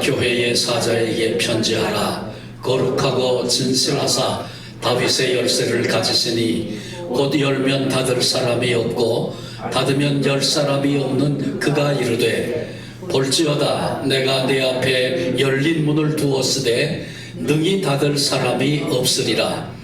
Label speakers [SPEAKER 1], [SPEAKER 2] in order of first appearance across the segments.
[SPEAKER 1] 교회의 사자에게 편지하라. 거룩하고 진실하사 다윗의 열쇠를 가지시니 곧 열면 닫을 사람이 없고 닫으면 열 사람이 없는 그가 이르되 볼지어다 내가 네 앞에 열린 문을 두었으되 능히 닫을 사람이 없으리라.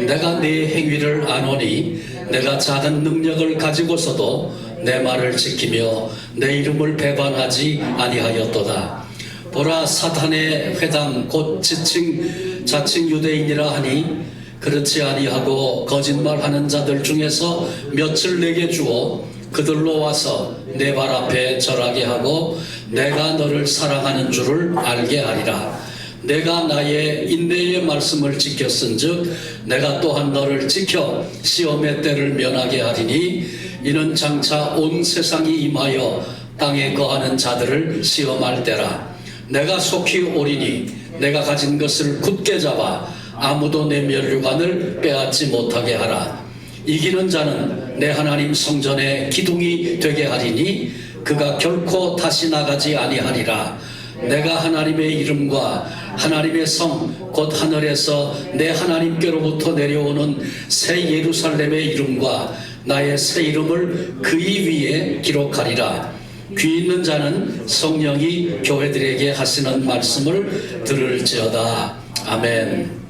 [SPEAKER 1] 내가 네 행위를 아노니 내가 작은 능력을 가지고서도 내 말을 지키며 내 이름을 배반하지 아니하였도다. 보라, 사탄의 회당 곧 자칭 유대인이라 하니 그렇지 아니하고 거짓말하는 자들 중에서 몇을 내게 주어 그들로 와서 내 발 앞에 절하게 하고 내가 너를 사랑하는 줄을 알게 하리라. 내가 나의 인내의 말씀을 지켰은즉 내가 또한 너를 지켜 시험의 때를 면하게 하리니 이는 장차 온 세상이 임하여 땅에 거하는 자들을 시험할 때라. 내가 속히 오리니 내가 가진 것을 굳게 잡아 아무도 내 면류관을 빼앗지 못하게 하라. 이기는 자는 내 하나님 성전의 기둥이 되게 하리니 그가 결코 다시 나가지 아니하리라. 내가 하나님의 이름과 하나님의 성 곧 하늘에서 내 하나님께로부터 내려오는 새 예루살렘의 이름과 나의 새 이름을 그의 위에 기록하리라. 귀 있는 자는 성령이 교회들에게 하시는 말씀을 들을지어다. 아멘.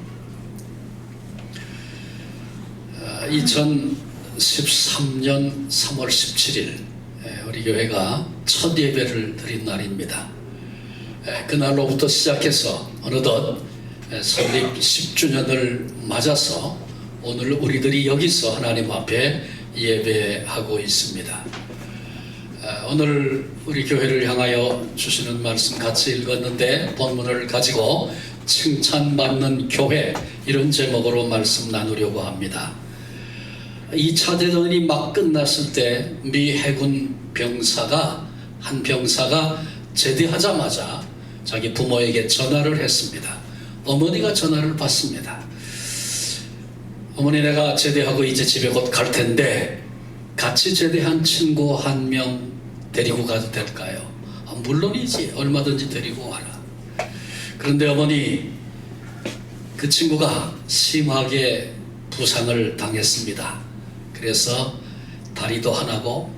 [SPEAKER 1] 2013년 3월 17일 우리 교회가 첫 예배를 드린 날입니다. 그날로부터 시작해서 어느덧 설립 10주년을 맞아서 오늘 우리들이 여기서 하나님 앞에 예배하고 있습니다. 오늘 우리 교회를 향하여 주시는 말씀 같이 읽었는데 본문을 가지고 칭찬받는 교회, 이런 제목으로 말씀 나누려고 합니다. 2차 대전이 막 끝났을 때 미 해군 한 병사가 제대하자마자 자기 부모에게 전화를 했습니다. 어머니가 전화를 받습니다. 어머니, 내가 제대하고 이제 집에 곧 갈 텐데 같이 제대한 친구 한 명 데리고 가도 될까요? 물론이지, 얼마든지 데리고 와라. 그런데 어머니, 그 친구가 심하게 부상을 당했습니다. 그래서 다리도 하나고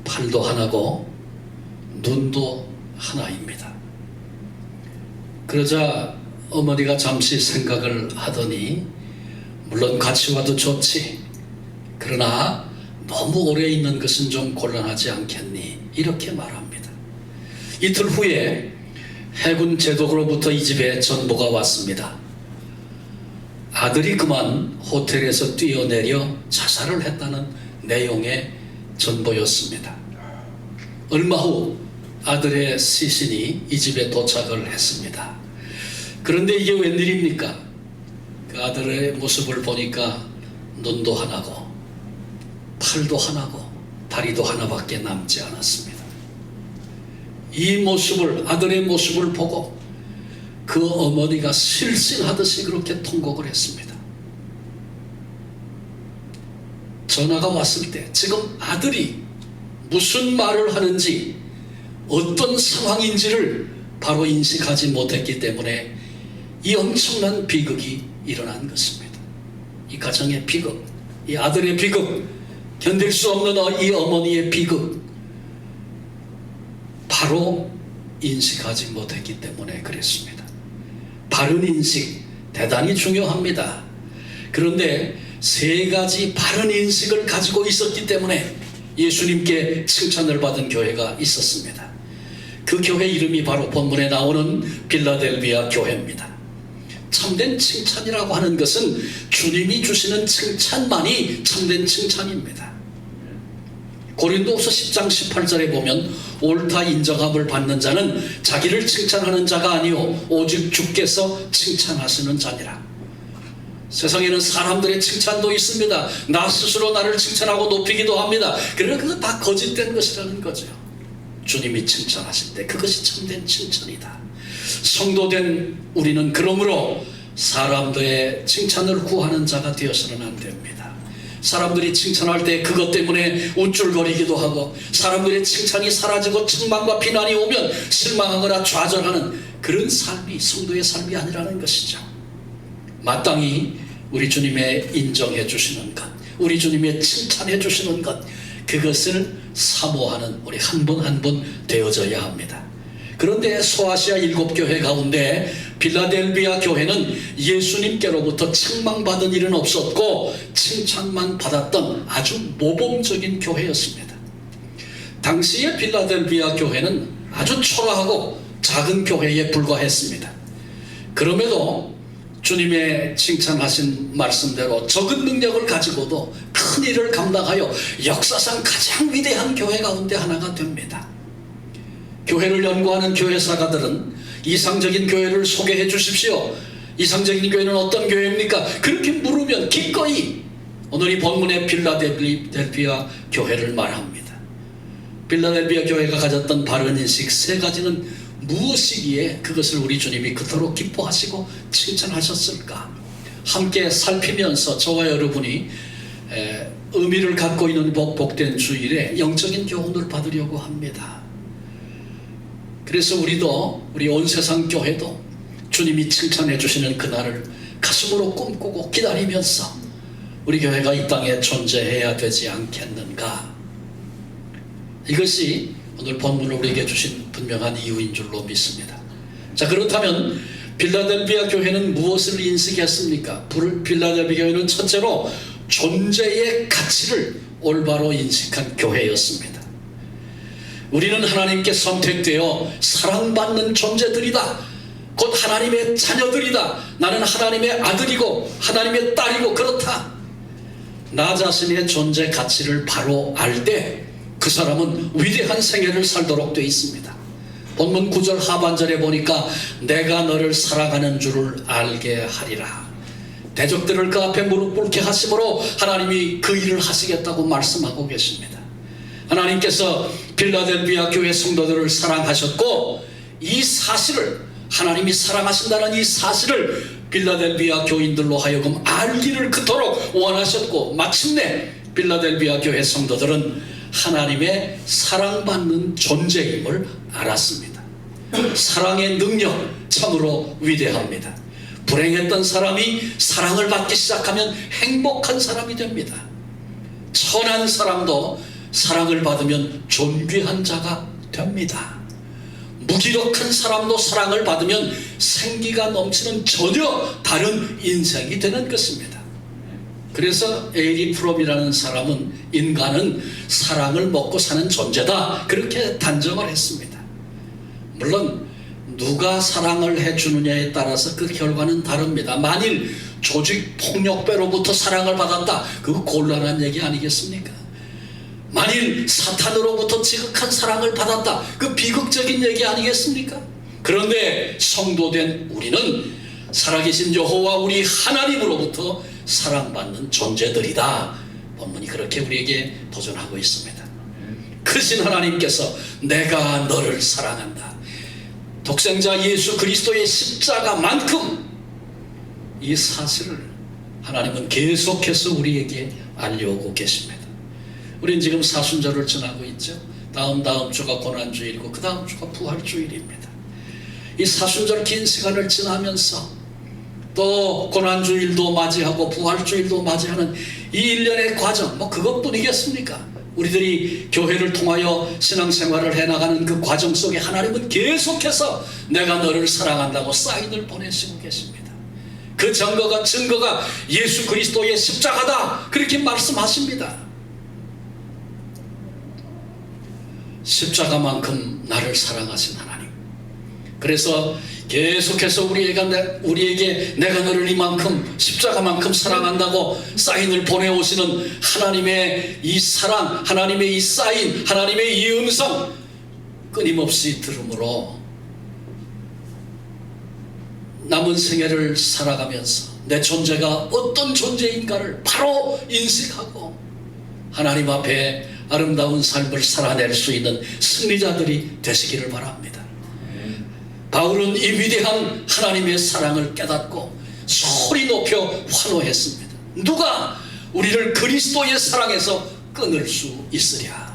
[SPEAKER 1] 팔도 하나고 눈도 하나입니다. 그러자 어머니가 잠시 생각을 하더니 물론 같이 와도 좋지, 그러나 너무 오래 있는 것은 좀 곤란하지 않겠니? 이렇게 말합니다. 이틀 후에 해군 제독으로부터 이 집에 전보가 왔습니다. 아들이 그만 호텔에서 뛰어내려 자살을 했다는 내용의 전보였습니다. 얼마 후 아들의 시신이 이 집에 도착을 했습니다. 그런데 이게 웬일입니까? 그 아들의 모습을 보니까 눈도 하나고 팔도 하나고 다리도 하나밖에 남지 않았습니다. 이 모습을, 아들의 모습을 보고 그 어머니가 실신하듯이 그렇게 통곡을 했습니다. 전화가 왔을 때 지금 아들이 무슨 말을 하는지, 어떤 상황인지를 바로 인식하지 못했기 때문에 이 엄청난 비극이 일어난 것입니다. 이 가정의 비극, 이 아들의 비극, 견딜 수 없는 이 어머니의 비극, 바로 인식하지 못했기 때문에 그랬습니다. 바른 인식, 대단히 중요합니다. 그런데 세 가지 바른 인식을 가지고 있었기 때문에 예수님께 칭찬을 받은 교회가 있었습니다. 그 교회 이름이 바로 본문에 나오는 빌라델비아 교회입니다. 참된 칭찬이라고 하는 것은 주님이 주시는 칭찬만이 참된 칭찬입니다. 고린도후서 10장 18절에 보면 옳다 인정함을 받는 자는 자기를 칭찬하는 자가 아니요 오직 주께서 칭찬하시는 자니라. 세상에는 사람들의 칭찬도 있습니다. 나 스스로 나를 칭찬하고 높이기도 합니다. 그러나 그건 다 거짓된 것이라는 거죠. 주님이 칭찬하실 때 그것이 참된 칭찬이다. 성도된 우리는 그러므로 사람들의 칭찬을 구하는 자가 되어서는 안 됩니다. 사람들이 칭찬할 때 그것 때문에 우쭐거리기도 하고, 사람들의 칭찬이 사라지고 책망과 비난이 오면 실망하거나 좌절하는 그런 삶이 성도의 삶이 아니라는 것이죠. 마땅히 우리 주님의 인정해 주시는 것, 우리 주님의 칭찬해 주시는 것, 그것을 사모하는 우리 한 분 한 분 되어져야 합니다. 그런데 소아시아 7교회 가운데 필라델비아 교회는 예수님께로부터 책망받은 일은 없었고 칭찬만 받았던 아주 모범적인 교회였습니다. 당시의 필라델비아 교회는 아주 초라하고 작은 교회에 불과했습니다. 그럼에도 주님의 칭찬하신 말씀대로 적은 능력을 가지고도 큰 일을 감당하여 역사상 가장 위대한 교회 가운데 하나가 됩니다. 교회를 연구하는 교회사가들은 이상적인 교회를 소개해 주십시오. 이상적인 교회는 어떤 교회입니까? 그렇게 물으면 기꺼이 오늘 이 본문의 필라델비아 교회를 말합니다. 필라델비아 교회가 가졌던 바른 인식 3가지는 무엇이기에 그것을 우리 주님이 그토록 기뻐하시고 칭찬하셨을까? 함께 살피면서 저와 여러분이 의미를 갖고 있는 복된 주일에 영적인 교훈을 받으려고 합니다. 그래서 우리도, 우리 온 세상 교회도 주님이 칭찬해 주시는 그날을 가슴으로 꿈꾸고 기다리면서 우리 교회가 이 땅에 존재해야 되지 않겠는가? 이것이 오늘 본문을 우리에게 주신 분명한 이유인 줄로 믿습니다. 자, 그렇다면 필라델비아 교회는 무엇을 인식했습니까? 필라델비아 교회는 첫째로 존재의 가치를 올바로 인식한 교회였습니다. 우리는 하나님께 선택되어 사랑받는 존재들이다. 곧 하나님의 자녀들이다. 나는 하나님의 아들이고 하나님의 딸이고 그렇다. 나 자신의 존재 가치를 바로 알 때 그 사람은 위대한 생애를 살도록 되어 있습니다. 본문 9절 하반절에 보니까 내가 너를 사랑하는 줄을 알게 하리라. 대적들을 그 앞에 무릎 꿇게 하심으로 하나님이 그 일을 하시겠다고 말씀하고 계십니다. 하나님께서 필라델비아 교회 성도들을 사랑하셨고, 이 사실을, 하나님이 사랑하신다는 이 사실을 필라델비아 교인들로 하여금 알기를 그토록 원하셨고, 마침내 필라델비아 교회 성도들은 하나님의 사랑받는 존재임을 알았습니다. 사랑의 능력 참으로 위대합니다. 불행했던 사람이 사랑을 받기 시작하면 행복한 사람이 됩니다. 천한 사람도 사랑을 받으면 존귀한 자가 됩니다. 무기력한 사람도 사랑을 받으면 생기가 넘치는 전혀 다른 인생이 되는 것입니다. 그래서 에리 프롬이라는 사람은 인간은 사랑을 먹고 사는 존재다, 그렇게 단정을 했습니다. 물론 누가 사랑을 해주느냐에 따라서 그 결과는 다릅니다. 만일 조직폭력배로부터 사랑을 받았다, 그거 곤란한 얘기 아니겠습니까? 만일 사탄으로부터 지극한 사랑을 받았다, 그 비극적인 얘기 아니겠습니까? 그런데 성도된 우리는 살아계신 여호와 우리 하나님으로부터 사랑받는 존재들이다. 본문이 그렇게 우리에게 도전하고 있습니다. 크신 하나님께서 내가 너를 사랑한다, 독생자 예수 그리스도의 십자가만큼 이 사실을 하나님은 계속해서 우리에게 알려오고 계십니다. 우리는 지금 사순절을 지나고 있죠. 다음 주가 고난주일이고 그 다음 주가 부활주일입니다. 이 사순절 긴 시간을 지나면서 또 고난주일도 맞이하고 부활주일도 맞이하는 이 일련의 과정, 그것뿐이겠습니까? 우리들이 교회를 통하여 신앙생활을 해나가는 그 과정 속에 하나님은 계속해서 내가 너를 사랑한다고 사인을 보내시고 계십니다. 그 증거가 예수 그리스도의 십자가다, 그렇게 말씀하십니다. 십자가만큼 나를 사랑하신 하나님, 그래서 계속해서 우리에게 내가 너를 이만큼 십자가만큼 사랑한다고 사인을 보내오시는 하나님의 이 사랑, 하나님의 이 사인, 하나님의 이 음성 끊임없이 들음으로 남은 생애를 살아가면서 내 존재가 어떤 존재인가를 바로 인식하고 하나님 앞에 아름다운 삶을 살아낼 수 있는 승리자들이 되시기를 바랍니다. 바울은 이 위대한 하나님의 사랑을 깨닫고 소리 높여 환호했습니다. 누가 우리를 그리스도의 사랑에서 끊을 수 있으랴.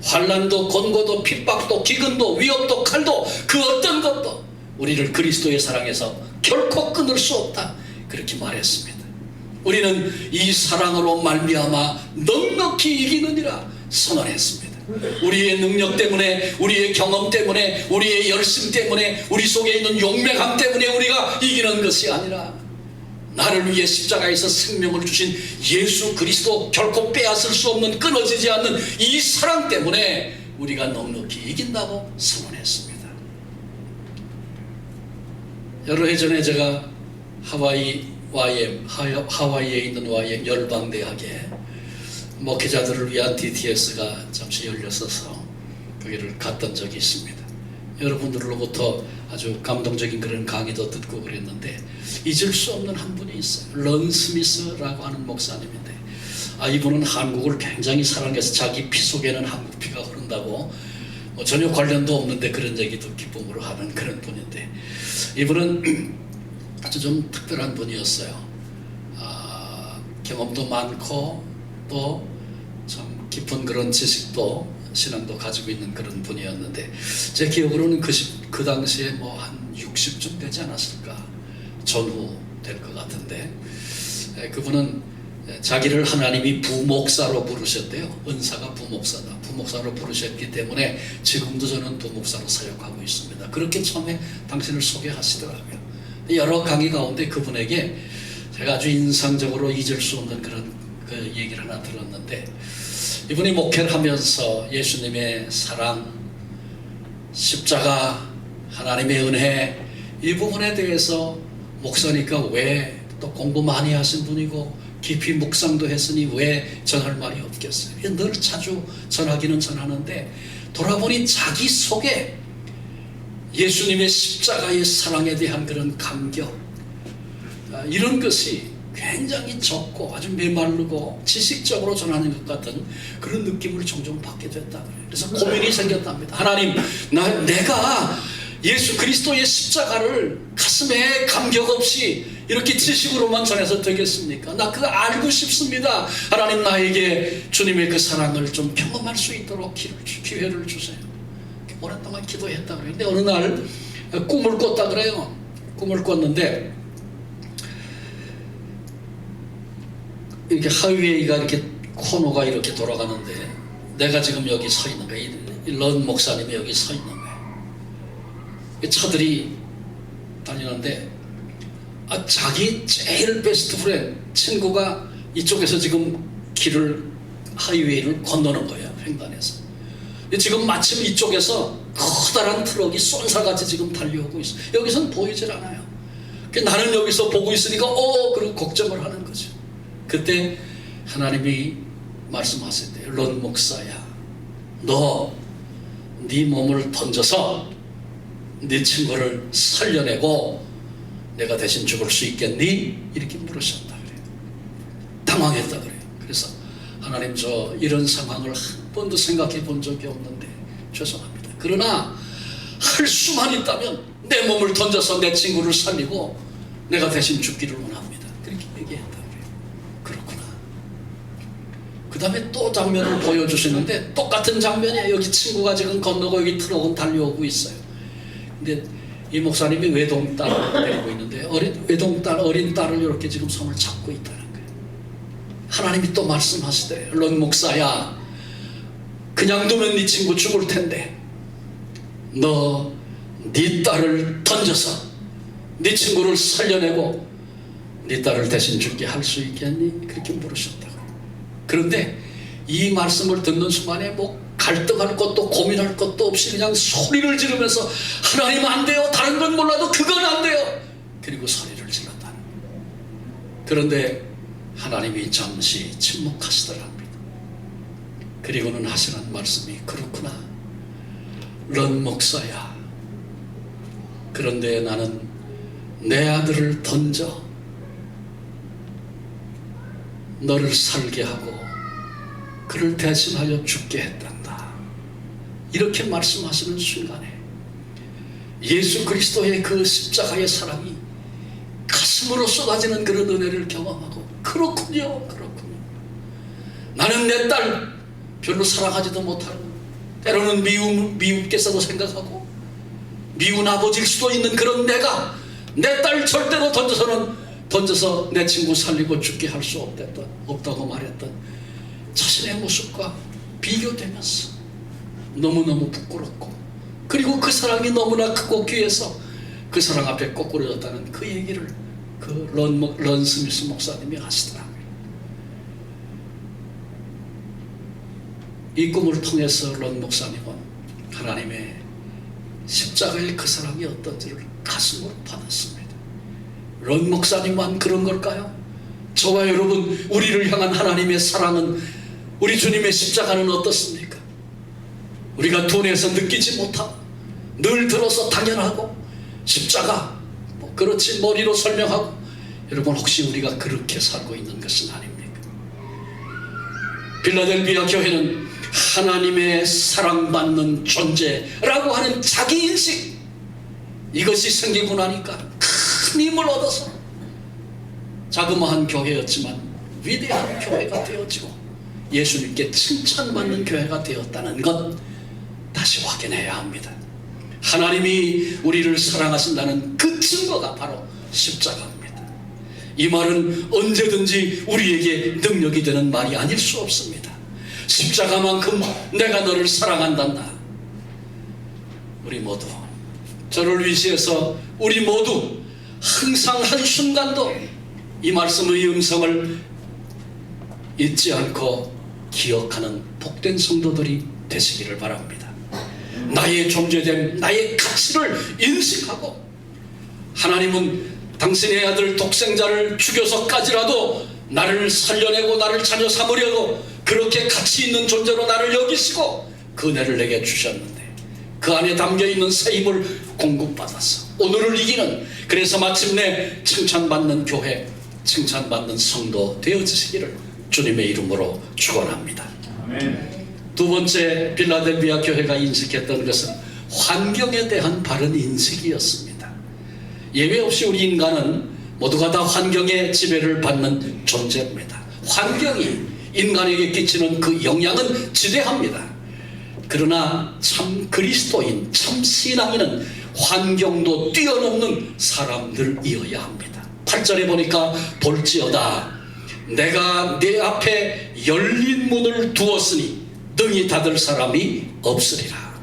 [SPEAKER 1] 환난도 권고도 핍박도 기근도 위협도 칼도 그 어떤 것도 우리를 그리스도의 사랑에서 결코 끊을 수 없다. 그렇게 말했습니다. 우리는 이 사랑으로 말미암아 넉넉히 이기느니라 선언했습니다. 우리의 능력 때문에, 우리의 경험 때문에, 우리의 열심 때문에, 우리 속에 있는 용맹함 때문에 우리가 이기는 것이 아니라 나를 위해 십자가에서 생명을 주신 예수 그리스도, 결코 빼앗을 수 없는, 끊어지지 않는 이 사랑 때문에 우리가 넉넉히 이긴다고 선언했습니다. 여러 해 전에 제가 하와이에 있는 YM 열방대학에 목회자들을 위한 DTS가 잠시 열렸어서 거기를 갔던 적이 있습니다. 여러분들로부터 아주 감동적인 그런 강의도 듣고 그랬는데 잊을 수 없는 한 분이 있어요. 런 스미스라고 하는 목사님인데, 이분은 한국을 굉장히 사랑해서 자기 피 속에는 한국 피가 흐른다고 전혀 관련도 없는데 그런 얘기도 기쁨으로 하는 그런 분인데, 이분은 아주 좀 특별한 분이었어요. 경험도 많고 또 참 깊은 그런 지식도 신앙도 가지고 있는 그런 분이었는데, 제 기억으로는 그 당시에 뭐 한 60쯤 되지 않았을까, 전후 될 것 같은데, 그분은 자기를 하나님이 부목사로 부르셨대요. 은사가 부목사다. 부목사로 부르셨기 때문에 지금도 저는 부목사로 사역하고 있습니다. 그렇게 처음에 당신을 소개하시더라고요. 여러 강의 가운데 그분에게 제가 아주 인상적으로 잊을 수 없는 그런 그 얘기를 하나 들었는데, 이분이 목회를 하면서 예수님의 사랑, 십자가, 하나님의 은혜, 이 부분에 대해서 목사니까 왜 또 공부 많이 하신 분이고 깊이 묵상도 했으니 왜 전할 말이 없겠어요. 늘 자주 전하기는 전하는데, 돌아보니 자기 속에 예수님의 십자가의 사랑에 대한 그런 감격, 이런 것이 굉장히 적고 아주 메마르고 지식적으로 전하는 것 같은 그런 느낌을 종종 받게 됐다 그래요. 그래서 고민이 생겼답니다. 하나님, 내가 예수 그리스도의 십자가를 가슴에 감격 없이 이렇게 지식으로만 전해서 되겠습니까? 나 그거 알고 싶습니다. 하나님, 나에게 주님의 그 사랑을 좀 경험할 수 있도록 기회를 주세요. 오랫동안 기도했다 그래요. 근데 어느 날 꿈을 꿨다 그래요. 꿈을 꿨는데 이렇게 하이웨이가 이렇게 코너가 이렇게 돌아가는데 내가 지금 여기 서 있는 거예요. 런 목사님이 여기 서 있는 거예요. 차들이 다니는데 자기 제일 베스트 프렌드 친구가 이쪽에서 지금 하이웨이를 건너는 거예요. 횡단해서. 지금 마침 이쪽에서 커다란 트럭이 쏜살같이 지금 달려오고 있어요. 여기서는 보이질 않아요. 나는 여기서 보고 있으니까 그리고 걱정을 하는 거죠. 그때 하나님이 말씀하셨대요. 런 목사야, 너 네 몸을 던져서 네 친구를 살려내고 내가 대신 죽을 수 있겠니? 이렇게 물으셨다 그래요. 당황했다 그래요. 그래서 하나님, 저 이런 상황을 한 번도 생각해 본 적이 없는데 죄송합니다. 그러나 할 수만 있다면 내 몸을 던져서 내 친구를 살리고 내가 대신 죽기를 원합니다. 그렇게 얘기했다 그래요. 그렇구나. 그 다음에 또 장면을 보여주시는데 똑같은 장면이에요. 여기 친구가 지금 건너고 여기 트럭은 달려오고 있어요. 근데 이 목사님이 외동딸을 데리고 있는데 어린 딸을 이렇게 지금 손을 잡고 있다는 거예요. 하나님이 또 말씀하시대. 런 목사야, 그냥 두면 네 친구 죽을 텐데 너 네 딸을 던져서 네 친구를 살려내고 네 딸을 대신 죽게 할 수 있겠니? 그렇게 물으셨다고. 그런데 이 말씀을 듣는 순간에 갈등할 것도 고민할 것도 없이 그냥 소리를 지르면서 하나님 안 돼요. 다른 건 몰라도 그건 안 돼요. 그리고 소리를 질렀다는 거예요. 그런데 하나님이 잠시 침묵하시더랍니다. 그리고는 하시는 말씀이, 그렇구나, 런 목사야, 그런데 나는 내 아들을 던져 너를 살게 하고 그를 대신하여 죽게 했단다. 이렇게 말씀하시는 순간에 예수 그리스도의 그 십자가의 사랑이 가슴으로 쏟아지는 그런 은혜를 경험하고, 그렇군요, 그렇군요. 나는 내 딸 별로 사랑하지도 못하고 때로는 미움께서도 생각하고 미운 아버지일 수도 있는 그런 내가 내 딸 절대로 던져서 내 친구 살리고 죽게 할 수 없다고 말했던 자신의 모습과 비교되면서 너무너무 부끄럽고, 그리고 그 사랑이 너무나 크고 귀해서 그 사랑 앞에 거꾸러졌다는 그 얘기를 그 런 스미스 목사님이 하시더라고요. 이 꿈을 통해서 런 목사님은 하나님의 십자가의 그 사랑이 어떤지를 가슴으로 받았습니다. 런 목사님만 그런 걸까요? 저와 여러분, 우리를 향한 하나님의 사랑은, 우리 주님의 십자가는 어떻습니까? 우리가 돈에서 느끼지 못하고 늘 들어서 당연하고 십자가 그렇지 머리로 설명하고, 여러분 혹시 우리가 그렇게 살고 있는 것은 아닙니까? 빌라델비아 교회는 하나님의 사랑받는 존재라고 하는 자기인식, 이것이 생기고 나니까 큰 힘을 얻어서 자그마한 교회였지만 위대한 교회가 되어지고 예수님께 칭찬받는 교회가 되었다는 것 다시 확인해야 합니다. 하나님이 우리를 사랑하신다는 그 증거가 바로 십자가입니다. 이 말은 언제든지 우리에게 능력이 되는 말이 아닐 수 없습니다. 십자가만큼 내가 너를 사랑한단다. 우리 모두 저를 위시해서 우리 모두 항상 한순간도 이 말씀의 음성을 잊지 않고 기억하는 복된 성도들이 되시기를 바랍니다. 나의 존재됨, 나의 가치를 인식하고, 하나님은 당신의 아들 독생자를 죽여서까지라도 나를 살려내고 나를 자녀 삼으려고 그렇게 가치 있는 존재로 나를 여기시고 그 은혜를 내게 주셨는데, 그 안에 담겨있는 새 힘을 공급받아서 오늘을 이기는, 그래서 마침내 칭찬받는 교회, 칭찬받는 성도 되어지시기를 주님의 이름으로 축원합니다. 아멘. 두 번째, 빌라델비아 교회가 인식했던 것은 환경에 대한 바른 인식이었습니다. 예외 없이 우리 인간은 모두가 다 환경의 지배를 받는 존재입니다. 환경이 인간에게 끼치는 그 영향은 지대합니다. 그러나 참 그리스도인, 참 신앙인은 환경도 뛰어넘는 사람들이어야 합니다. 8절에 보니까 볼지어다 내가 내 앞에 열린 문을 두었으니 능히 닫을 사람이 없으리라.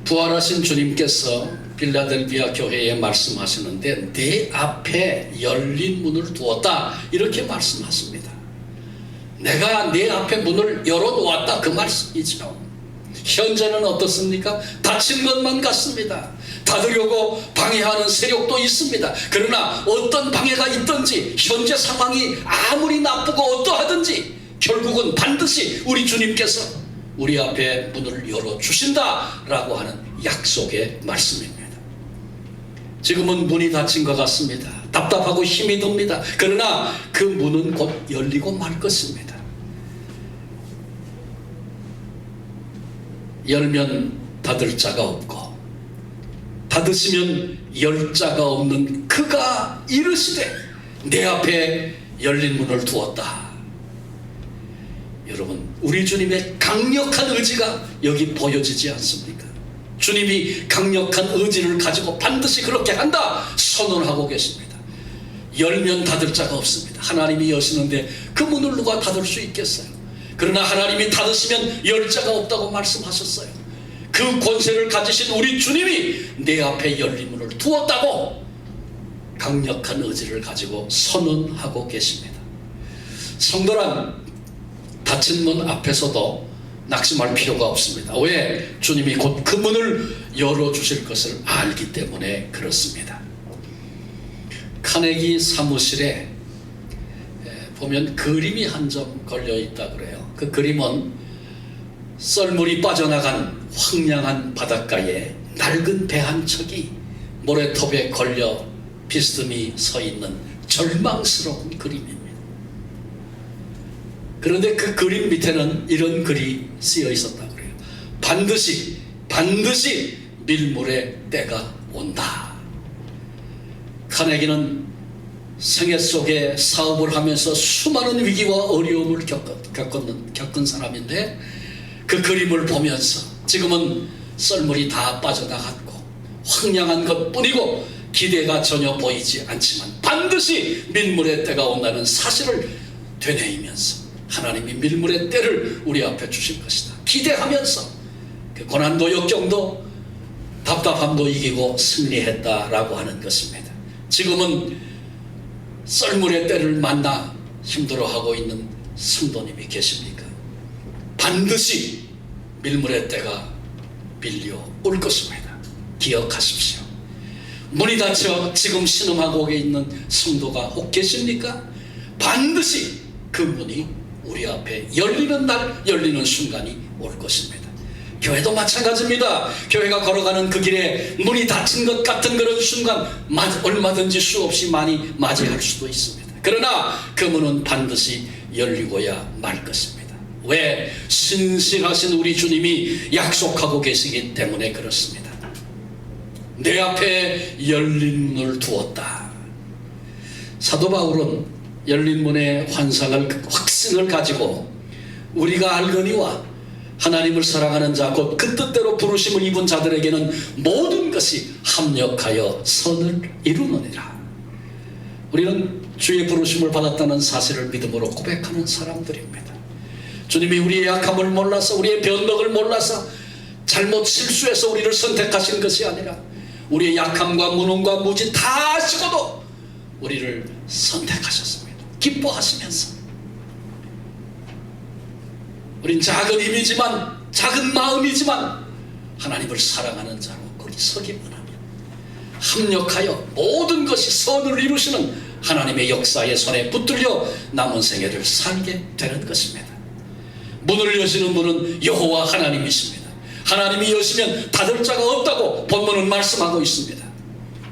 [SPEAKER 1] 부활하신 주님께서 빌라델비아 교회에 말씀하시는데 내 앞에 열린 문을 두었다 이렇게 말씀하십니다. 내가 내 앞에 문을 열어놓았다 그 말씀이죠. 현재는 어떻습니까? 닫힌 것만 같습니다. 닫으려고 방해하는 세력도 있습니다. 그러나 어떤 방해가 있든지 현재 상황이 아무리 나쁘고 어떠하든지 결국은 반드시 우리 주님께서 우리 앞에 문을 열어주신다라고 하는 약속의 말씀입니다. 지금은 문이 닫힌 것 같습니다. 답답하고 힘이 듭니다. 그러나 그 문은 곧 열리고 말 것입니다. 열면 닫을 자가 없고 닫으시면 열 자가 없는 그가 이르시되 내 앞에 열린 문을 두었다. 여러분, 우리 주님의 강력한 의지가 여기 보여지지 않습니까? 주님이 강력한 의지를 가지고 반드시 그렇게 한다 선언하고 계십니다. 열면 닫을 자가 없습니다. 하나님이 여시는데 그 문을 누가 닫을 수 있겠어요? 그러나 하나님이 닫으시면 열 자가 없다고 말씀하셨어요. 그 권세를 가지신 우리 주님이 내 앞에 열린 문을 두었다고 강력한 의지를 가지고 선언하고 계십니다. 성도란 닫힌 문 앞에서도 낙심할 필요가 없습니다. 왜? 주님이 곧 그 문을 열어주실 것을 알기 때문에 그렇습니다. 카네기 사무실에 보면 그림이 한 점 걸려있다 그래요. 그 그림은 썰물이 빠져나간 황량한 바닷가에 낡은 배 한 척이 모래톱에 걸려 비스듬히 서 있는 절망스러운 그림입니다. 그런데 그 그림 밑에는 이런 글이 쓰여 있었다고 그래요. 반드시 밀물의 때가 온다. 카네기는 생애 속에 사업을 하면서 수많은 위기와 어려움을 겪은 사람인데, 그 그림을 보면서 지금은 썰물이 다 빠져나갔고 황량한 것뿐이고 기대가 전혀 보이지 않지만 반드시 밀물의 때가 온다는 사실을 되뇌이면서 하나님이 밀물의 때를 우리 앞에 주실 것이다 기대하면서 그 고난도 역경도 답답함도 이기고 승리했다라고 하는 것입니다. 지금은 썰물의 때를 만나 힘들어하고 있는 성도님이 계십니까? 반드시 밀물의 때가 밀려올 것입니다. 기억하십시오. 문이 닫혀 지금 신음하고 있는 성도가 혹 계십니까? 반드시 그 문이 우리 앞에 열리는 날, 열리는 순간이 올 것입니다. 교회도 마찬가지입니다. 교회가 걸어가는 그 길에 문이 닫힌 것 같은 그런 순간 얼마든지 수없이 많이 맞이할 수도 있습니다. 그러나 그 문은 반드시 열리고야 말 것입니다. 왜? 신실하신 우리 주님이 약속하고 계시기 때문에 그렇습니다. 내 앞에 열린 문을 두었다. 사도 바울은 열린 문의 확신을 가지고 우리가 알거니와 하나님을 사랑하는 자 곧 그 뜻대로 부르심을 입은 자들에게는 모든 것이 합력하여 선을 이루느니라. 우리는 주의 부르심을 받았다는 사실을 믿음으로 고백하는 사람들입니다. 주님이 우리의 약함을 몰라서, 우리의 변덕을 몰라서, 잘못 실수해서 우리를 선택하신 것이 아니라 우리의 약함과 무능과 무지 다 아시고도 우리를 선택하셨습니다. 기뻐하시면서 우린 작은 힘이지만, 작은 마음이지만 하나님을 사랑하는 자로 거기 서기만 하면 합력하여 모든 것이 선을 이루시는 하나님의 역사의 손에 붙들려 남은 생애를 살게 되는 것입니다. 문을 여시는 분은 여호와 하나님이십니다. 하나님이 여시면 닫을 자가 없다고 본문은 말씀하고 있습니다.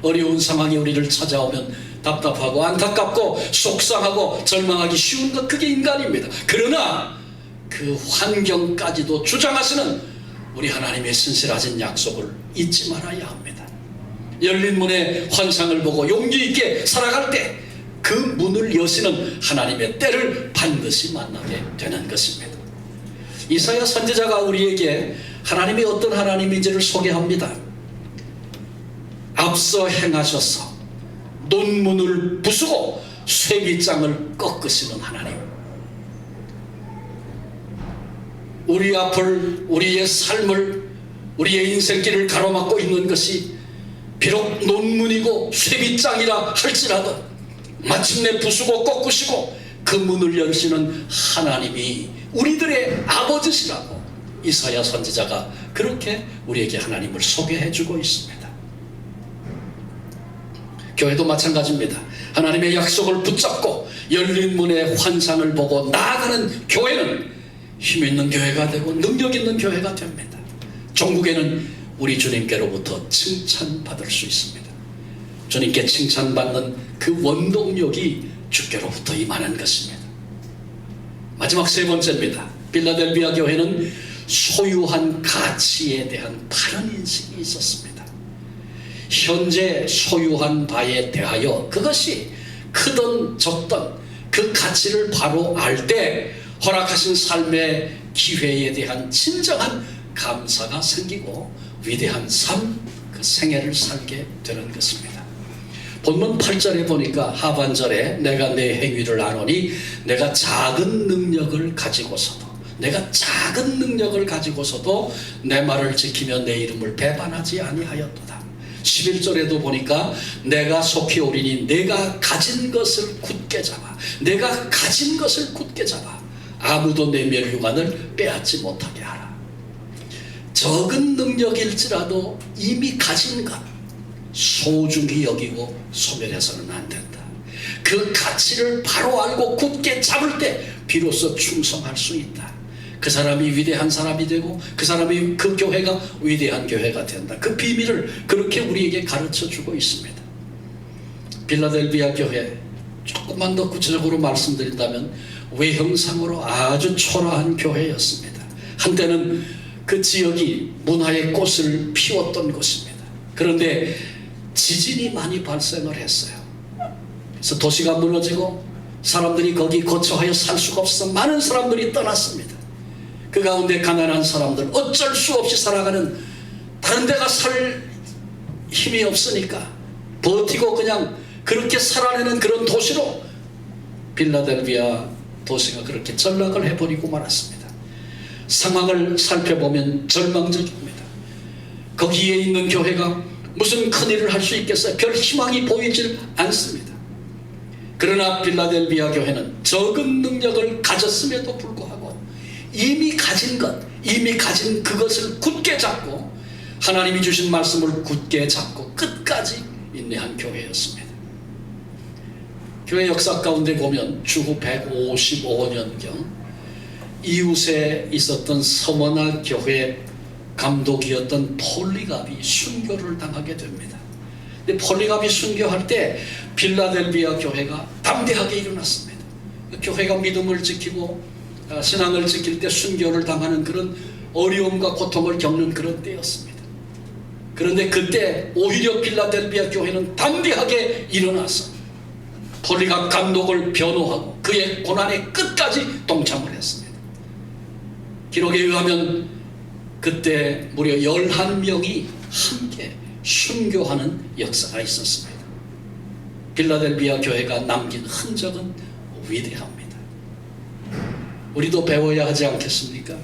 [SPEAKER 1] 어려운 상황이 우리를 찾아오면 답답하고 안타깝고 속상하고 절망하기 쉬운 것, 그게 인간입니다. 그러나 그 환경까지도 주장하시는 우리 하나님의 신실하신 약속을 잊지 말아야 합니다. 열린 문의 환상을 보고 용기 있게 살아갈 때 그 문을 여시는 하나님의 때를 반드시 만나게 되는 것입니다. 이사야 선지자가 우리에게 하나님이 어떤 하나님인지를 소개합니다. 앞서 행하셔서 논문을 부수고 쇠빗장을 꺾으시는 하나님, 우리 앞을, 우리의 삶을, 우리의 인생길을 가로막고 있는 것이 비록 논문이고 쇠빗장이라 할지라도 마침내 부수고 꺾으시고 그 문을 여시는 하나님이 우리들의 아버지시라고 이사야 선지자가 그렇게 우리에게 하나님을 소개해주고 있습니다. 교회도 마찬가지입니다. 하나님의 약속을 붙잡고 열린 문의 환상을 보고 나아가는 교회는 힘있는 교회가 되고 능력 있는 교회가 됩니다. 종국에는 우리 주님께로부터 칭찬받을 수 있습니다. 주님께 칭찬받는 그 원동력이 주께로부터 임하는 것입니다. 마지막 세 번째입니다. 필라델비아 교회는 소유한 가치에 대한 바른 인식이 있었습니다. 현재 소유한 바에 대하여 그것이 크든 적든 그 가치를 바로 알 때 허락하신 삶의 기회에 대한 진정한 감사가 생기고 위대한 삶, 그 생애를 살게 되는 것입니다. 본문 8절에 보니까 하반절에 내가 내 행위를 아노니 내가 작은 능력을 가지고서도 내 말을 지키며 내 이름을 배반하지 아니하였도다. 11절에도 보니까 내가 속히 오리니 내가 가진 것을 굳게 잡아 아무도 내 멸류관을 빼앗지 못하게 하라. 적은 능력일지라도 이미 가진 것 소중히 여기고 소멸해서는 안 된다. 그 가치를 바로 알고 굳게 잡을 때 비로소 충성할 수 있다. 그 사람이 위대한 사람이 되고 그 교회가 위대한 교회가 된다. 그 비밀을 그렇게 우리에게 가르쳐주고 있습니다. 필라델비아 교회, 조금만 더 구체적으로 말씀드린다면 외형상으로 아주 초라한 교회였습니다. 한때는 그 지역이 문화의 꽃을 피웠던 곳입니다. 그런데 지진이 많이 발생을 했어요. 그래서 도시가 무너지고 사람들이 거기 거처하여 살 수가 없어서 많은 사람들이 떠났습니다. 그 가운데 가난한 사람들, 어쩔 수 없이 살아가는, 다른 데가 살 힘이 없으니까 버티고 그냥 그렇게 살아내는 그런 도시로 필라델피아 도시가 그렇게 전락을 해버리고 말았습니다. 상황을 살펴보면 절망적입니다. 거기에 있는 교회가 무슨 큰일을 할 수 있겠어요? 별 희망이 보이질 않습니다. 그러나 필라델피아 교회는 적은 능력을 가졌음에도 불구하고 이미 가진 것, 이미 가진 그것을 굳게 잡고 하나님이 주신 말씀을 굳게 잡고 끝까지 인내한 교회였습니다. 교회 역사 가운데 보면 주후 155년경 이웃에 있었던 서머나 교회 감독이었던 폴리갑이 순교를 당하게 됩니다. 근데 폴리갑이 순교할 때 필라델피아 교회가 담대하게 일어났습니다. 교회가 믿음을 지키고 신앙을 지킬 때 순교를 당하는 그런 어려움과 고통을 겪는 그런 때였습니다. 그런데 그때 오히려 필라델피아 교회는 담대하게 일어나서 폴리갑 감독을 변호하고 그의 고난의 끝까지 동참을 했습니다. 기록에 의하면 그때 무려 11명이 함께 순교하는 역사가 있었습니다. 필라델피아 교회가 남긴 흔적은 위대합니다. 우리도 배워야 하지 않겠습니까?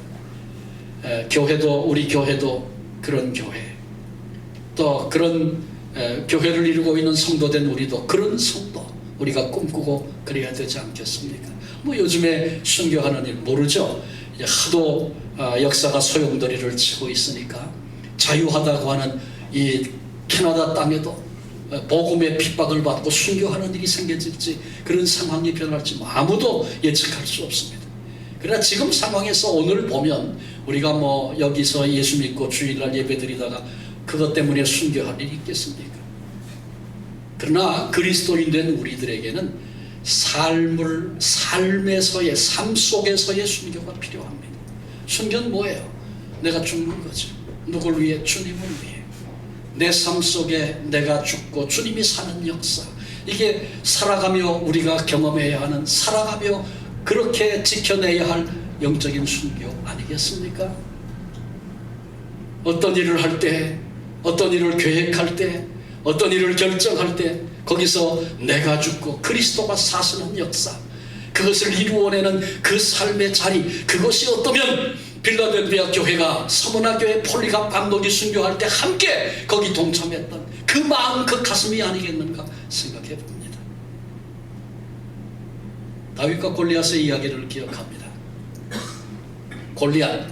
[SPEAKER 1] 우리 교회도 그런 교회, 또 그런 교회를 이루고 있는 성도된 우리도 그런 성도 우리가 꿈꾸고 그래야 되지 않겠습니까? 요즘에 순교하는 일 모르죠? 하도 역사가 소용돌이를 치고 있으니까 자유하다고 하는 이 캐나다 땅에도 복음의 핍박을 받고 순교하는 일이 생겨질지, 그런 상황이 변할지 아무도 예측할 수 없습니다. 그러나 지금 상황에서 오늘 보면 우리가 여기서 예수 믿고 주일날 예배드리다가 그것 때문에 순교할 일이 있겠습니까? 그러나 그리스도인 된 우리들에게는 삶에서의, 삶 속에서의 순교가 필요합니다. 순교는 뭐예요? 내가 죽는 거죠. 누굴 위해? 주님을 위해. 내 삶 속에 내가 죽고 주님이 사는 역사, 이게 살아가며 우리가 경험해야 하는, 살아가며 그렇게 지켜내야 할 영적인 순교 아니겠습니까? 어떤 일을 할 때, 어떤 일을 계획할 때, 어떤 일을 결정할 때 거기서 내가 죽고 그리스도가 사시는 역사, 그것을 이루어내는 그 삶의 자리, 그것이 어떠면 필라델피아 교회가 서머나 교회 폴리갑 감독이 순교할 때 함께 거기 동참했던 그 마음, 그 가슴이 아니겠는가 생각해 봅니다. 다윗과 골리앗의 이야기를 기억합니다. 골리앗,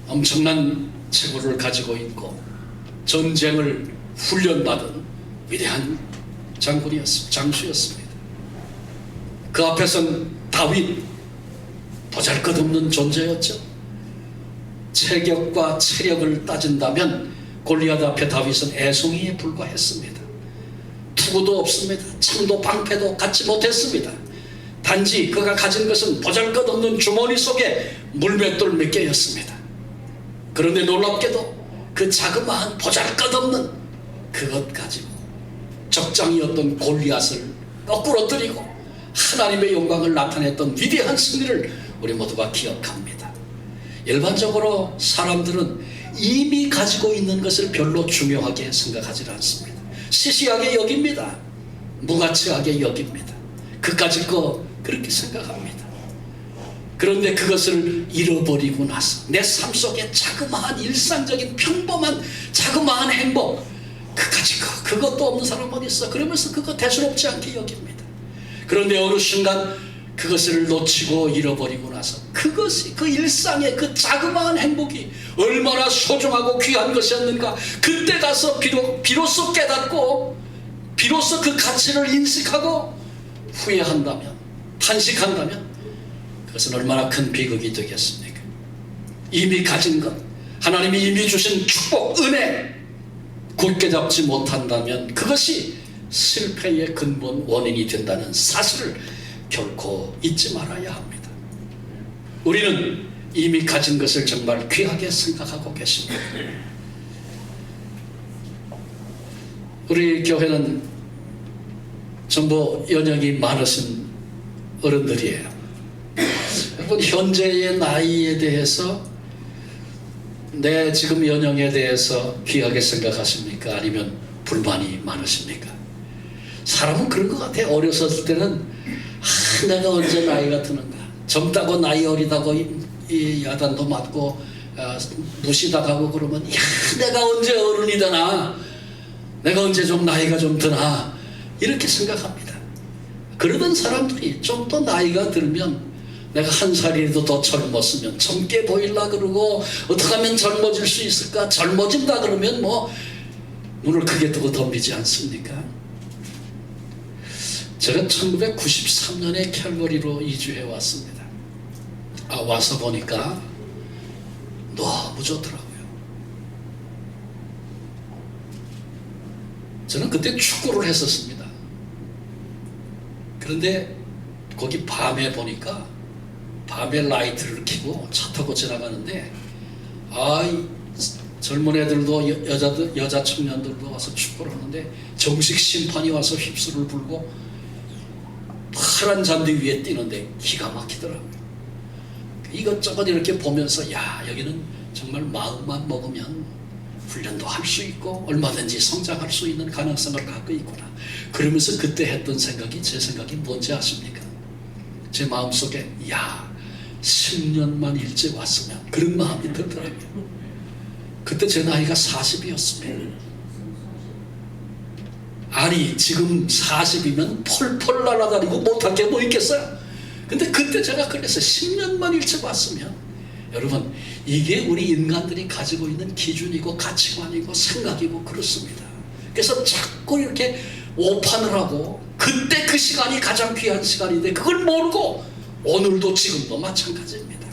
[SPEAKER 1] 엄청난 체구를 가지고 있고 전쟁을 훈련받은 위대한 장수였습니다. 그 앞에선 다윗, 보잘것없는 존재였죠. 체격과 체력을 따진다면 골리앗 앞에 다윗은 애송이에 불과했습니다. 투구도 없습니다. 창도 방패도 갖지 못했습니다. 단지 그가 가진 것은 보잘것없는 주머니 속에 물맷돌 몇 개였습니다. 그런데 놀랍게도 그 자그마한 보잘것없는 그것 가지고 적장이었던 골리앗을 거꾸로뜨리고 하나님의 영광을 나타냈던 위대한 승리를 우리 모두가 기억합니다. 일반적으로 사람들은 이미 가지고 있는 것을 별로 중요하게 생각하지 않습니다. 시시하게 여깁니다. 무가치하게 여깁니다. 그까짓 거 그렇게 생각합니다. 그런데 그것을 잃어버리고 나서 내 삶 속에 자그마한 일상적인 평범한 자그마한 행복, 그것도 없는 사람 어디 있어? 그러면서 그거 대수롭지 않게 여깁니다. 그런데 어느 순간 그것을 놓치고 잃어버리고 나서 그것이, 그 일상의 그 자그마한 행복이 얼마나 소중하고 귀한 것이었는가, 그때 가서 비로소 깨닫고 비로소 그 가치를 인식하고 후회한다면, 탄식한다면 그것은 얼마나 큰 비극이 되겠습니까? 이미 가진 것, 하나님이 이미 주신 축복, 은혜 굳게 잡지 못한다면 그것이 실패의 근본 원인이 된다는 사실을 결코 잊지 말아야 합니다. 우리는 이미 가진 것을 정말 귀하게 생각하고 계십니다. 우리 교회는 전부 연령이 많으신 어른들이에요. 여러분, 현재의 나이에 대해서, 내 지금 연령에 대해서 귀하게 생각하십니까? 아니면 불만이 많으십니까? 사람은 그런 것 같아요. 어렸을 때는 내가 언제 나이가 드는가, 젊다고 나이 어리다고 이 야단도 맞고 무시당하고 그러면, 내가 언제 어른이 되나, 내가 언제 좀 나이가 좀 드나, 이렇게 생각합니다. 그러던 사람들이 좀 더 나이가 들면, 내가 한 살이라도 더 젊었으면, 젊게 보이려 그러고, 어떻게 하면 젊어질 수 있을까, 젊어진다 그러면 뭐 눈을 크게 뜨고 덤비지 않습니까? 제가 1993년에 캘거리로 이주해 왔습니다. 와서 보니까 너무 좋더라고요. 저는 그때 축구를 했었습니다. 그런데 거기 밤에 보니까, 밤에 라이트를 켜고 차 타고 지나가는데, 젊은 애들도 여자 청년들도 와서 축구를 하는데, 정식 심판이 와서 휩쓸을 불고 파란 잔디 위에 뛰는데 기가 막히더라고요. 이것저것 이렇게 보면서, 여기는 정말 마음만 먹으면 훈련도 할 수 있고 얼마든지 성장할 수 있는 가능성을 갖고 있구나. 그러면서 그때 했던 생각이, 제 생각이 뭔지 아십니까? 제 마음속에 10년만 일찍 왔으면, 그런 마음이 들더라고요. 그때 제 나이가 40이었습니다. 아니, 지금 40이면 펄펄 날아다니고 못할 게 뭐 있겠어요? 근데 그때 제가 그랬어요. 10년만 일찍 왔으면. 여러분, 이게 우리 인간들이 가지고 있는 기준이고 가치관이고 생각이고 그렇습니다. 그래서 자꾸 이렇게 오판을 하고, 그때 그 시간이 가장 귀한 시간인데 그걸 모르고, 오늘도 지금도 마찬가지입니다.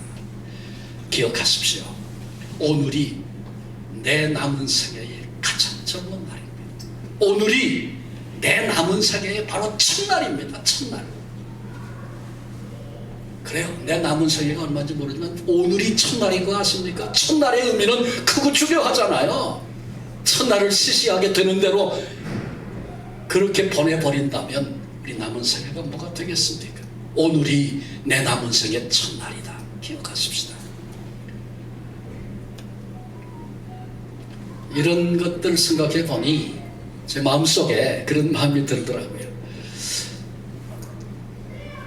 [SPEAKER 1] 기억하십시오. 오늘이 내 남은 생애의 가장 젊은 날입니다. 오늘이 내 남은 생애의 바로 첫날입니다. 첫날. 그래요. 내 남은 생애가 얼마인지 모르지만 오늘이 첫날인 거 아십니까? 첫날의 의미는 크고 중요하잖아요. 첫날을 시시하게 되는 대로 그렇게 보내버린다면 우리 남은 생애가 뭐가 되겠습니까? 오늘이 내 남은 생애 첫날이다. 기억하십시다. 이런 것들 생각해 보니 제 마음속에 그런 마음이 들더라고요.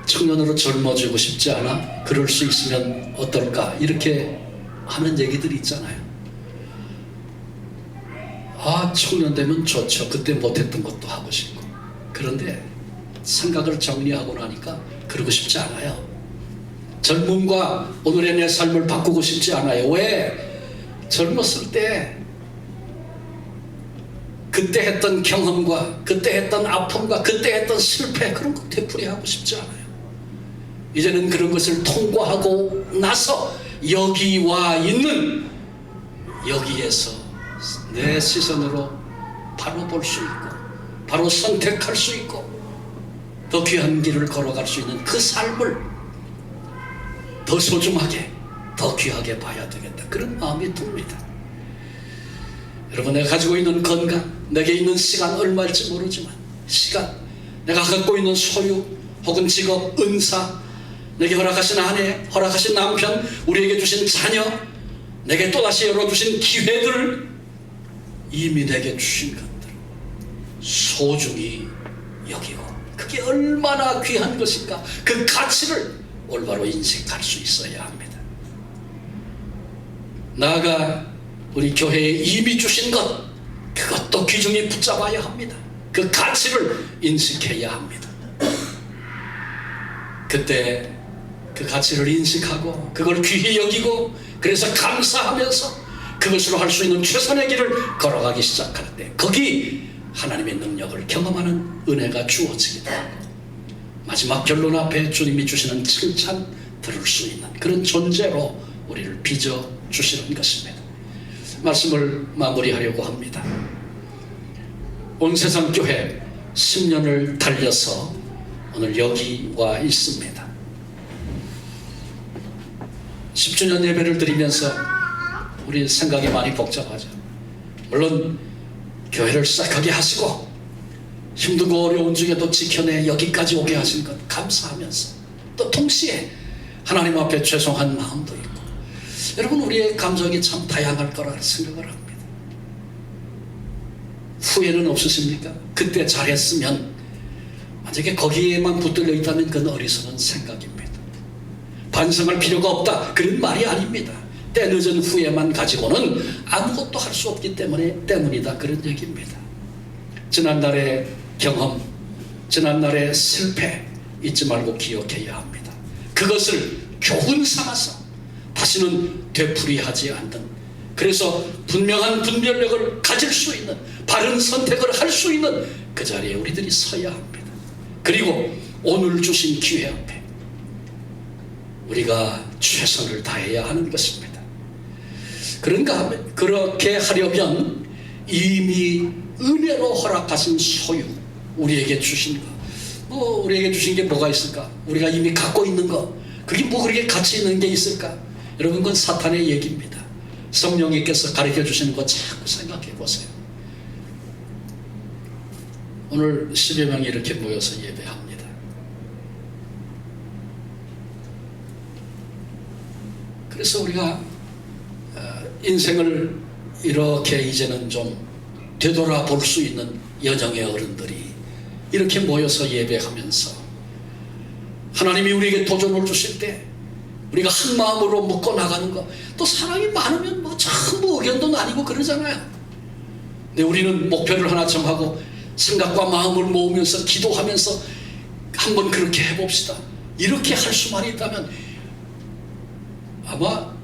[SPEAKER 1] 청년으로 젊어지고 싶지 않아? 그럴 수 있으면 어떨까? 이렇게 하는 얘기들이 있잖아요. 청년 되면 좋죠. 그때 못했던 것도 하고 싶고. 그런데 생각을 정리하고 나니까 그러고 싶지 않아요. 젊음과 오늘의 내 삶을 바꾸고 싶지 않아요. 왜? 젊었을 때 그때 했던 경험과 그때 했던 아픔과 그때 했던 실패, 그런 거 되풀이하고 싶지 않아요. 이제는 그런 것을 통과하고 나서 여기 와 있는, 여기에서 내 시선으로 바로 볼 수 있고 바로 선택할 수 있고 더 귀한 길을 걸어갈 수 있는 그 삶을 더 소중하게, 더 귀하게 봐야 되겠다, 그런 마음이 듭니다. 여러분, 내가 가지고 있는 건강, 내게 있는 시간 얼마일지 모르지만, 시간, 내가 갖고 있는 소유 혹은 직업, 은사, 내게 허락하신 아내, 허락하신 남편, 우리에게 주신 자녀, 내게 또다시 열어주신 기회들을, 이미 내게 주신 것들 소중히 여기고, 그게 얼마나 귀한 것인가, 그 가치를 올바로 인식할 수 있어야 합니다. 나아가 우리 교회에 이미 주신 것, 그것도 귀중히 붙잡아야 합니다. 그 가치를 인식해야 합니다. 그때 그 가치를 인식하고 그걸 귀히 여기고, 그래서 감사하면서 그것으로 할 수 있는 최선의 길을 걸어가기 시작할 때, 거기 하나님의 능력을 경험하는 은혜가 주어지기도 하고, 마지막 결론 앞에 주님이 주시는 칭찬 들을 수 있는 그런 존재로 우리를 빚어 주시는 것입니다. 말씀을 마무리하려고 합니다. 온 세상 교회 10년을 달려서 오늘 여기 와 있습니다. 10주년 예배를 드리면서 우리 생각이 많이 복잡하죠. 물론 교회를 시작하게 하시고 힘들고 어려운 중에도 지켜내 여기까지 오게 하신 것 감사하면서, 또 동시에 하나님 앞에 죄송한 마음도 있고, 여러분 우리의 감정이 참 다양할 거라 생각을 합니다. 후회는 없으십니까? 그때 잘했으면, 만약에 거기에만 붙들려 있다면 그건 어리석은 생각입니다. 반성할 필요가 없다, 그런 말이 아닙니다. 때늦은 후회만 가지고는 아무것도 할 수 없기 때문이다, 그런 얘기입니다. 지난날의 경험, 지난날의 실패 잊지 말고 기억해야 합니다. 그것을 교훈 삼아서 다시는 되풀이하지 않는, 그래서 분명한 분별력을 가질 수 있는, 바른 선택을 할 수 있는 그 자리에 우리들이 서야 합니다. 그리고 오늘 주신 기회 앞에 우리가 최선을 다해야 하는 것입니다. 그렇게 하려면 이미 은혜로 허락하신 소유, 우리에게 주신 거, 우리에게 주신 게 뭐가 있을까? 우리가 이미 갖고 있는 거, 그게 뭐 그렇게 가치 있는 게 있을까? 여러분, 그건 사탄의 얘기입니다. 성령님께서 가르쳐 주시는 거 자꾸 생각해 보세요. 오늘 10여 명이 이렇게 모여서 예배합니다. 그래서 우리가 인생을 이렇게 이제는 좀 되돌아볼 수 있는 여정의 어른들이 이렇게 모여서 예배하면서 하나님이 우리에게 도전을 주실 때 우리가 한 마음으로 묶어 나가는 거, 또 사람이 많으면 뭐 전부 의견도 나뉘고 그러잖아요. 근데 우리는 목표를 하나 정하고 생각과 마음을 모으면서 기도하면서 한번 그렇게 해봅시다. 이렇게 할 수만 있다면 아마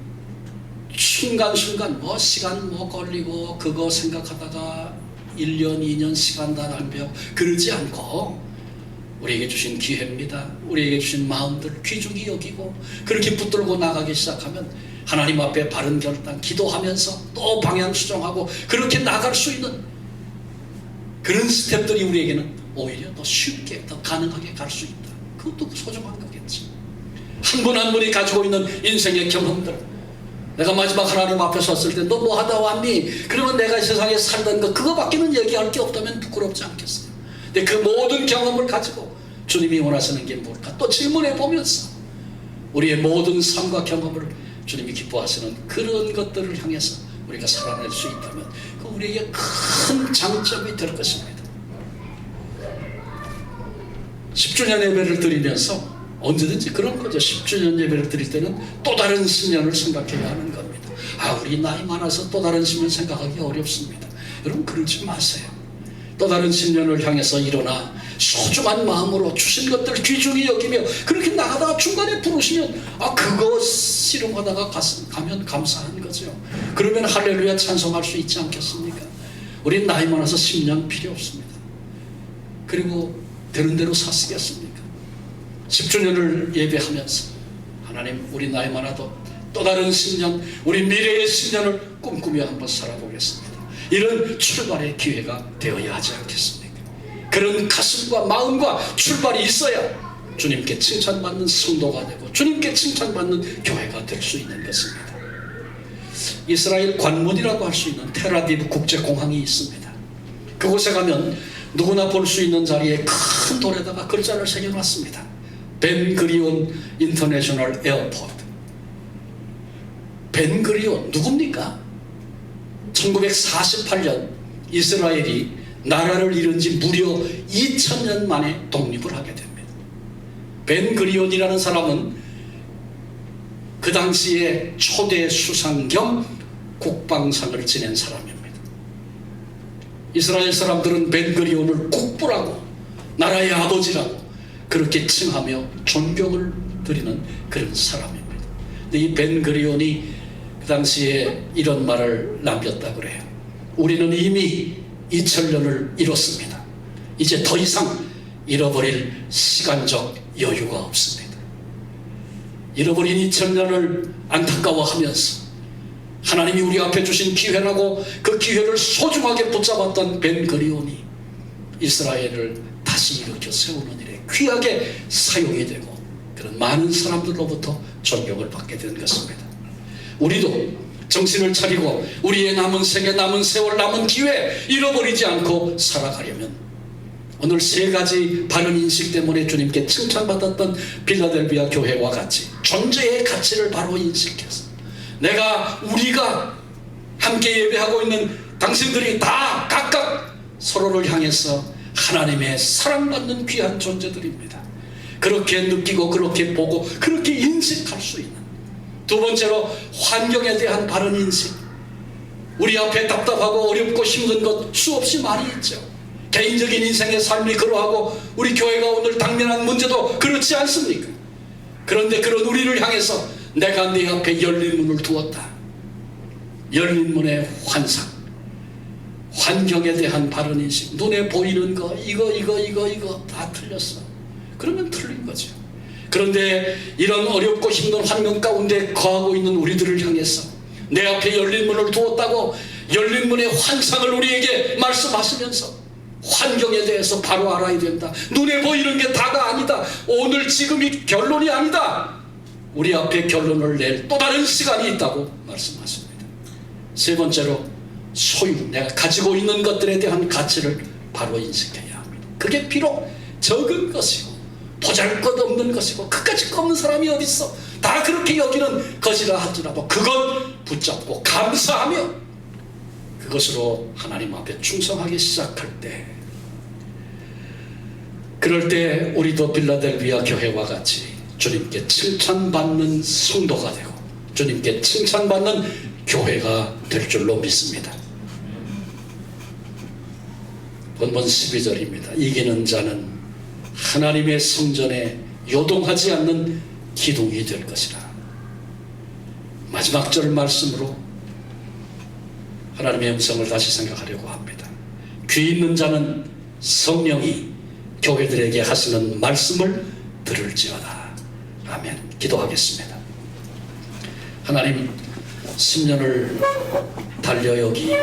[SPEAKER 1] 순간순간 시간 걸리고 그거 생각하다가 1년, 2년 시간 다 낭비하고 그러지 않고, 우리에게 주신 기회입니다. 우리에게 주신 마음들 귀중히 여기고 그렇게 붙들고 나가기 시작하면 하나님 앞에 바른 결단, 기도하면서 또 방향 수정하고 그렇게 나갈 수 있는 그런 스텝들이 우리에게는 오히려 더 쉽게, 더 가능하게 갈 수 있다. 그것도 소중한 거겠지. 한 분 한 분이 가지고 있는 인생의 경험들, 내가 마지막 하나님 앞에 섰을 때 너 뭐 하다 왔니? 그러면 내가 이 세상에 살던 거 그거밖에는 얘기할 게 없다면 부끄럽지 않겠어요? 근데 그 모든 경험을 가지고 주님이 원하시는 게 뭘까? 또 질문해 보면서 우리의 모든 삶과 경험을 주님이 기뻐하시는 그런 것들을 향해서 우리가 살아낼 수 있다면 그 우리에게 큰 장점이 될 것입니다. 10주년 예배를 드리면서 언제든지 그런 거죠. 10주년 예배를 드릴 때는 또 다른 10년을 생각해야 하는 겁니다. 우리 나이 많아서 또 다른 10년 생각하기 어렵습니다. 여러분, 그러지 마세요. 또 다른 10년을 향해서 일어나 소중한 마음으로 주신 것들 귀중히 여기며 그렇게 나가다가 중간에 부르시면 그거 실험하다가 가면 감사한 거죠. 그러면 할렐루야 찬송할 수 있지 않겠습니까? 우린 나이 많아서 10년 필요 없습니다. 그리고 되는 대로 사시겠습니까? 10주년을 예배하면서 하나님, 우리 나이 많아도 또 다른 10년, 우리 미래의 10년을 꿈꾸며 한번 살아보겠습니다. 이런 출발의 기회가 되어야 하지 않겠습니까? 그런 가슴과 마음과 출발이 있어야 주님께 칭찬받는 성도가 되고 주님께 칭찬받는 교회가 될 수 있는 것입니다. 이스라엘 관문이라고 할 수 있는 텔아비브 국제공항이 있습니다. 그곳에 가면 누구나 볼 수 있는 자리에 큰 돌에다가 글자를 새겨놨습니다. 벤그리온 인터내셔널 에어포트. 벤그리온 누굽니까? 1948년 이스라엘이 나라를 이룬 지 무려 2000년 만에 독립을 하게 됩니다. 벤그리온이라는 사람은 그 당시에 초대 수상 겸 국방상을 지낸 사람입니다. 이스라엘 사람들은 벤그리온을 국부라고, 나라의 아버지라고 그렇게 칭하며 존경을 드리는 그런 사람입니다. 근데 이 벤그리온이 그 당시에 이런 말을 남겼다고 그래요. 우리는 이미 2000년을 잃었습니다. 이제 더 이상 잃어버릴 시간적 여유가 없습니다. 잃어버린 2000년을 안타까워하면서 하나님이 우리 앞에 주신 기회라고 그 기회를 소중하게 붙잡았던 벤그리온이 이스라엘을 다시 일으켜 세우는 일에 귀하게 사용이 되고 그런 많은 사람들로부터 존경을 받게 된 것입니다. 우리도 정신을 차리고 우리의 남은 생애, 남은 세월, 남은 기회 잃어버리지 않고 살아가려면 오늘 세 가지 바른 인식 때문에 주님께 칭찬받았던 빌라델비아 교회와 같이 존재의 가치를 바로 인식해서 우리가 함께 예배하고 있는 당신들이 다 각각 서로를 향해서 하나님의 사랑받는 귀한 존재들입니다. 그렇게 느끼고 그렇게 보고 그렇게 인식할 수 있는. 두 번째로 환경에 대한 바른 인식. 우리 앞에 답답하고 어렵고 힘든 것 수없이 많이 있죠. 개인적인 인생의 삶이 그러하고 우리 교회가 오늘 당면한 문제도 그렇지 않습니까? 그런데 그런 우리를 향해서 내가 네 앞에 열린 문을 두었다. 열린 문의 환상, 환경에 대한 바른 인식. 눈에 보이는 거 이거 다 틀렸어. 그러면 틀린 거죠. 그런데 이런 어렵고 힘든 환경 가운데 거하고 있는 우리들을 향해서 내 앞에 열린 문을 두었다고 열린 문의 환상을 우리에게 말씀하시면서 환경에 대해서 바로 알아야 된다. 눈에 보이는 게 다가 아니다. 오늘 지금이 결론이 아니다. 우리 앞에 결론을 낼 또 다른 시간이 있다고 말씀하십니다. 세 번째로 소유, 내가 가지고 있는 것들에 대한 가치를 바로 인식해야 합니다. 그게 비록 적은 것이고 보잘것없는 것이고 그까짓 거 없는 사람이 어디 있어. 다 그렇게 여기는 것이라 할지라도 그것 붙잡고 감사하며 그것으로 하나님 앞에 충성하기 시작할 때, 그럴 때 우리도 빌라델비아 교회와 같이 주님께 칭찬받는 성도가 되고 주님께 칭찬받는 교회가 될 줄로 믿습니다. 본문 12절입니다. 이기는 자는 하나님의 성전에 요동하지 않는 기둥이 될 것이라. 마지막 절 말씀으로 하나님의 음성을 다시 생각하려고 합니다. 귀 있는 자는 성령이 교회들에게 하시는 말씀을 들을지어다. 아멘. 기도하겠습니다. 하나님, 10년을 달려 여기